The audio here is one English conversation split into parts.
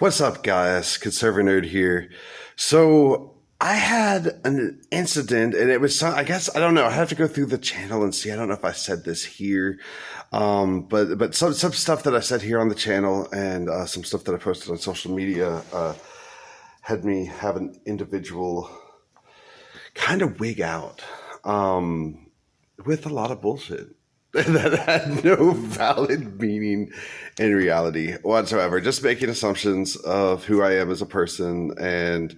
What's up, guys? Conservative Nerd here. So I had an incident, and it was I guess I don't know. I have to go through the channel and see. I don't know if I said this here, but some stuff that I said here on the channel and some stuff that I posted on social media had me have an individual kind of wig out with a lot of bullshit that had no valid meaning in reality whatsoever. Just making assumptions of who I am as a person and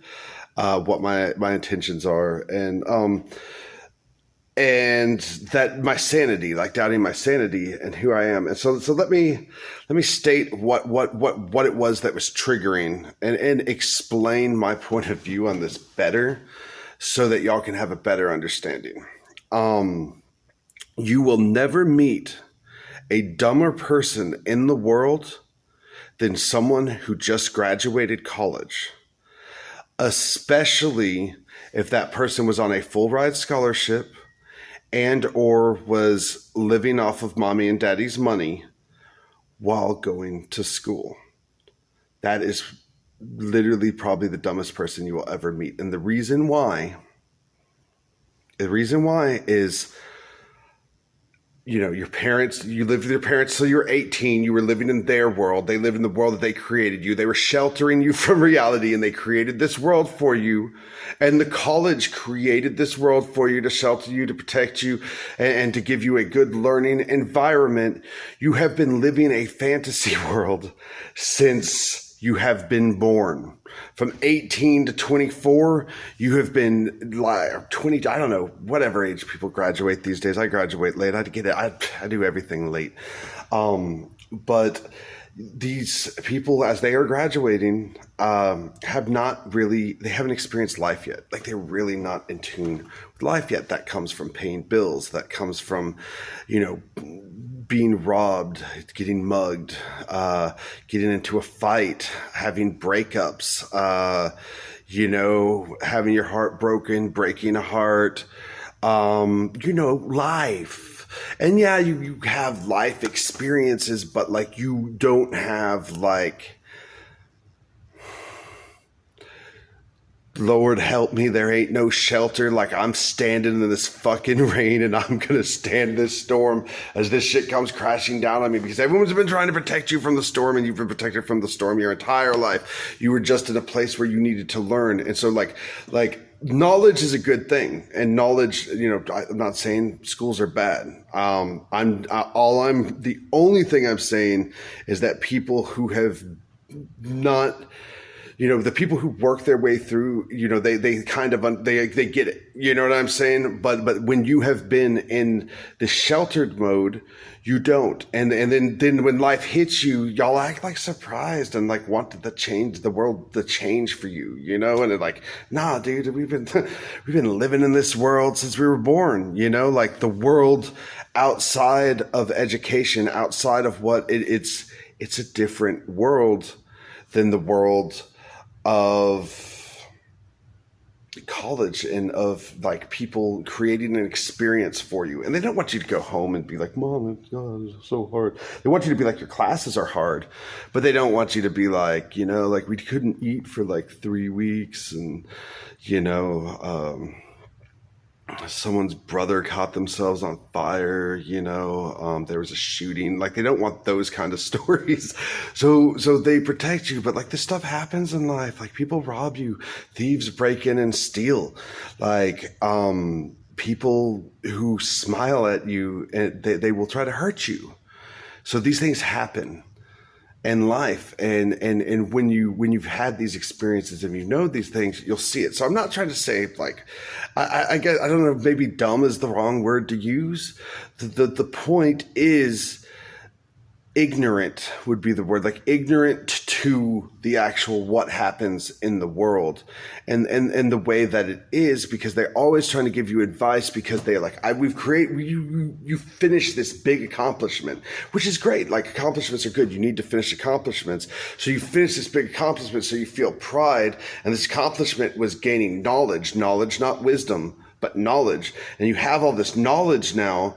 what my intentions are, and that my sanity, like doubting my sanity and who I am. And so let me state what it was that was triggering and explain my point of view on this better so that y'all can have a better understanding. You will never meet a dumber person in the world than someone who just graduated college, especially if that person was on a full ride scholarship and or was living off of mommy and daddy's money while going to school. That is literally probably the dumbest person you will ever meet. And the reason why is, you know, your parents, you lived with your parents till you were 18. You were living in their world. They lived in the world that they created you. They were sheltering you from reality, and they created this world for you. And the college created this world for you to shelter you, to protect you, and to give you a good learning environment. You have been living a fantasy world since you have been born. From 18 to 24, you have been like 20, I don't know, whatever age people graduate these days. I graduate late. I get it. I do everything late. But these people, as they are graduating, they haven't experienced life yet. Like, they're really not in tune with life yet. That comes from paying bills. That comes from, being robbed, getting mugged, getting into a fight, having breakups, having your heart broken, breaking a heart, life. And yeah, you have life experiences, but like, you don't have like, Lord help me, there ain't no shelter. Like, I'm standing in this fucking rain, and I'm going to stand this storm as this shit comes crashing down on me, because everyone's been trying to protect you from the storm, and you've been protected from the storm your entire life. You were just in a place where you needed to learn. And so like knowledge is a good thing. And knowledge, I'm not saying schools are bad. The only thing I'm saying is that people who have not, the people who work their way through, they kind of, they get it. You know what I'm saying? But when you have been in the sheltered mode, you don't. And then when life hits you, y'all act like surprised and like wanted the world to change for you, and they're like, nah, dude, we've been living in this world since we were born, like the world outside of education, outside of what it's a different world than the world of college and of like people creating an experience for you. And they don't want you to go home and be like, Mom, God, it's so hard. They want you to be like, your classes are hard, but they don't want you to be like, like we couldn't eat for like 3 weeks, and someone's brother caught themselves on fire, there was a shooting. Like, they don't want those kind of stories. So they protect you. But like, this stuff happens in life. Like, people rob you, thieves break in and steal. Like, people who smile at you, and they will try to hurt you. So these things happen in life, and when you've had these experiences and these things, you'll see it. So I'm not trying to say like, I guess, I don't know, maybe dumb is the wrong word to use. The point is, ignorant would be the word, like ignorant to the actual what happens in the world and the way that it is, because they're always trying to give you advice, because they're like, you finish this big accomplishment, which is great. Like, accomplishments are good. You need to finish accomplishments. So you finish this big accomplishment, so you feel pride. And this accomplishment was gaining knowledge, not wisdom, but knowledge. And you have all this knowledge now,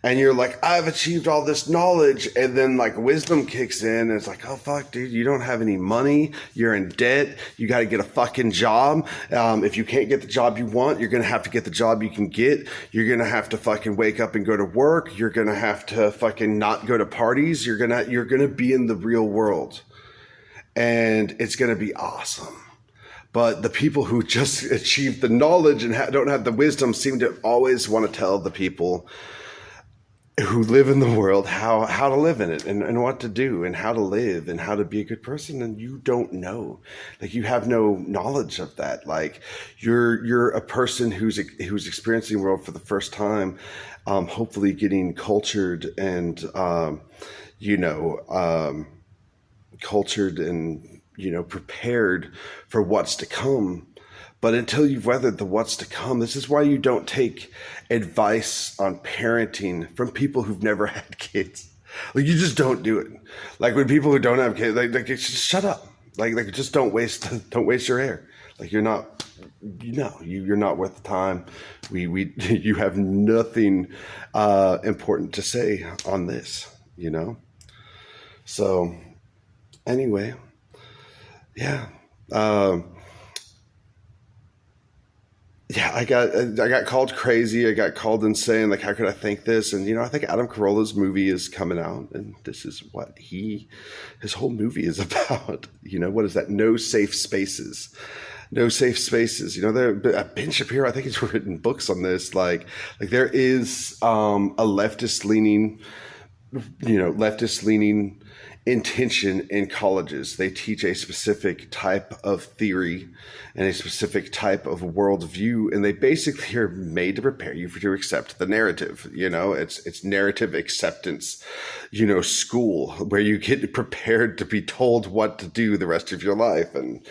and you're like, I've achieved all this knowledge, and then like wisdom kicks in, and it's like, oh fuck, dude, you don't have any money, you're in debt, you got to get a fucking job. If you can't get the job you want, you're gonna have to get the job you can get. You're gonna have to fucking wake up and go to work. You're gonna have to fucking not go to parties. You're gonna be in the real world, and it's gonna be awesome. But the people who just achieve the knowledge and don't have the wisdom seem to always want to tell the people who live in the world how to live in it, and what to do and how to live and how to be a good person. And you don't know, like, you have no knowledge of that. Like, you're a person who's experiencing the world for the first time, hopefully getting cultured and cultured and prepared for what's to come. But until you've weathered the what's to come, this is why you don't take advice on parenting from people who've never had kids. Like, you just don't do it. Like, when people who don't have kids, like just shut up. Like just don't waste your hair. Like, you're not worth the time. You have nothing important to say on this, So anyway, yeah. Yeah, I got called crazy. I got called insane. Like, how could I think this? And I think Adam Carolla's movie is coming out, and this is what his whole movie is about. What is that? No safe spaces. No safe spaces. Ben Shapiro, I think he's written books on this. Like there is a leftist leaning intention in colleges. They teach a specific type of theory and a specific type of worldview, and they basically are made to prepare you to accept the narrative. It's narrative acceptance, school, where you get prepared to be told what to do the rest of your life. And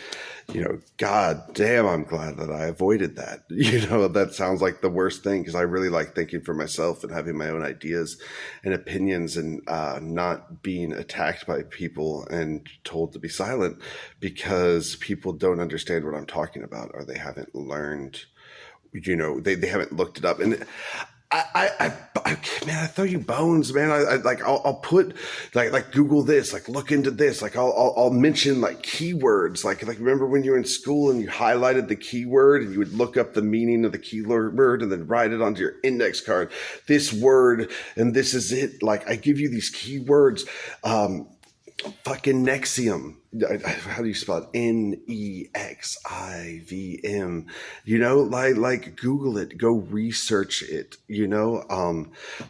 God damn, I'm glad that I avoided that. That sounds like the worst thing, because I really like thinking for myself and having my own ideas and opinions, and not being attacked by people and told to be silent because people don't understand what I'm talking about, or they haven't learned, they haven't looked it up. And man, I throw you bones, man. I'll put like Google this, like look into this, like I'll mention like keywords, like remember when you were in school and you highlighted the keyword and you would look up the meaning of the keyword and then write it onto your index card. This word, and this is it. Like, I give you these keywords. Fucking Nexium. How do you spell it? Nexivm. Like Google it. Go research it.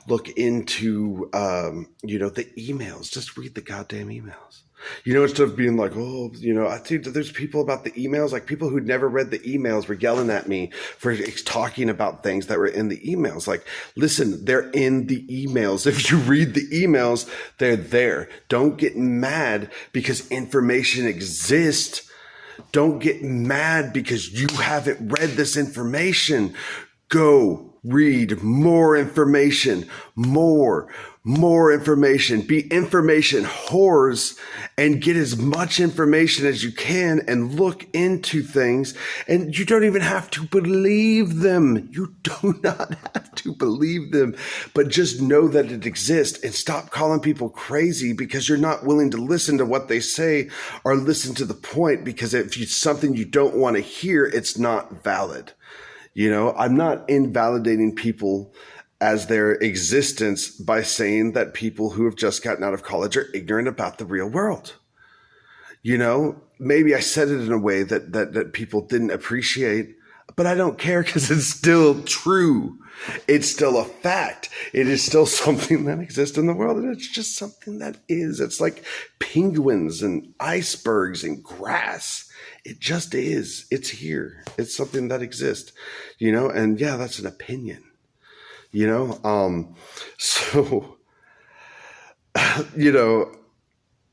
Look into the emails. Just read the goddamn emails. Instead of being like, oh, I think there's people about the emails, like people who'd never read the emails were yelling at me for talking about things that were in the emails. Like, listen, they're in the emails. If you read the emails, they're there. Don't get mad because information exists. Don't get mad because you haven't read this information. Go read more information, more information. Be information whores and get as much information as you can and look into things. And you don't even have to believe them. You do not have to believe them, but just know that it exists, and stop calling people crazy because you're not willing to listen to what they say or listen to the point, because if it's something you don't want to hear, it's not valid. I'm not invalidating people as their existence by saying that people who have just gotten out of college are ignorant about the real world. Maybe I said it in a way that people didn't appreciate, but I don't care, because it's still true. It's still a fact. It is still something that exists in the world, and it's just something that is. It's like penguins and icebergs and grass. It just is. It's here. It's something that exists, and yeah, that's an opinion, so,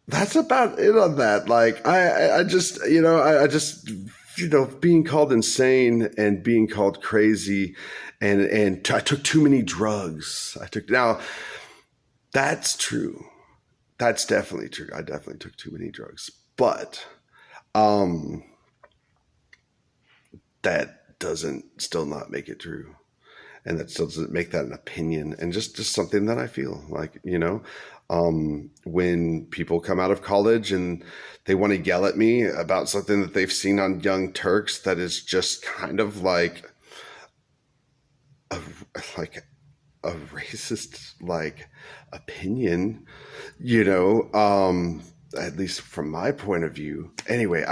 that's about it on that. Like, I just, being called insane and being called crazy, and I took too many drugs. Now, that's true. That's definitely true. I definitely took too many drugs, but that doesn't still not make it true. and that still doesn't make that an opinion, and just something that I feel like, when people come out of college and they want to yell at me about something that they've seen on Young Turks that is just kind of a, like a racist opinion, at least from my point of view. Anyway,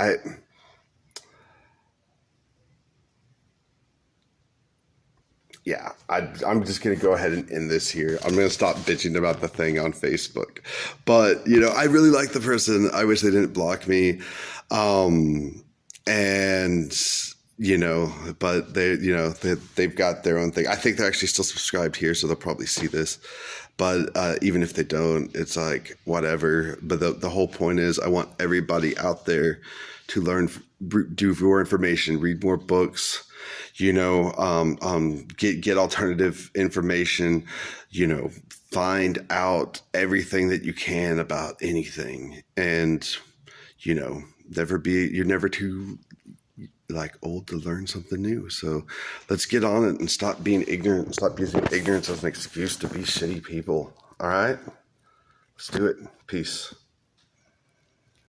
I'm just going to go ahead and end this here. I'm going to stop bitching about the thing on Facebook. But, I really like the person. I wish they didn't block me. And, but they've got their own thing. I think they're actually still subscribed here, so they'll probably see this. But even if they don't, it's like, whatever. But the whole point is I want everybody out there to learn, do more information, read more books, get alternative information, find out everything that you can about anything. And, you're never too old to learn something new. So let's get on it and stop being ignorant and stop using ignorance as an excuse to be shitty people. All right, let's do it. Peace.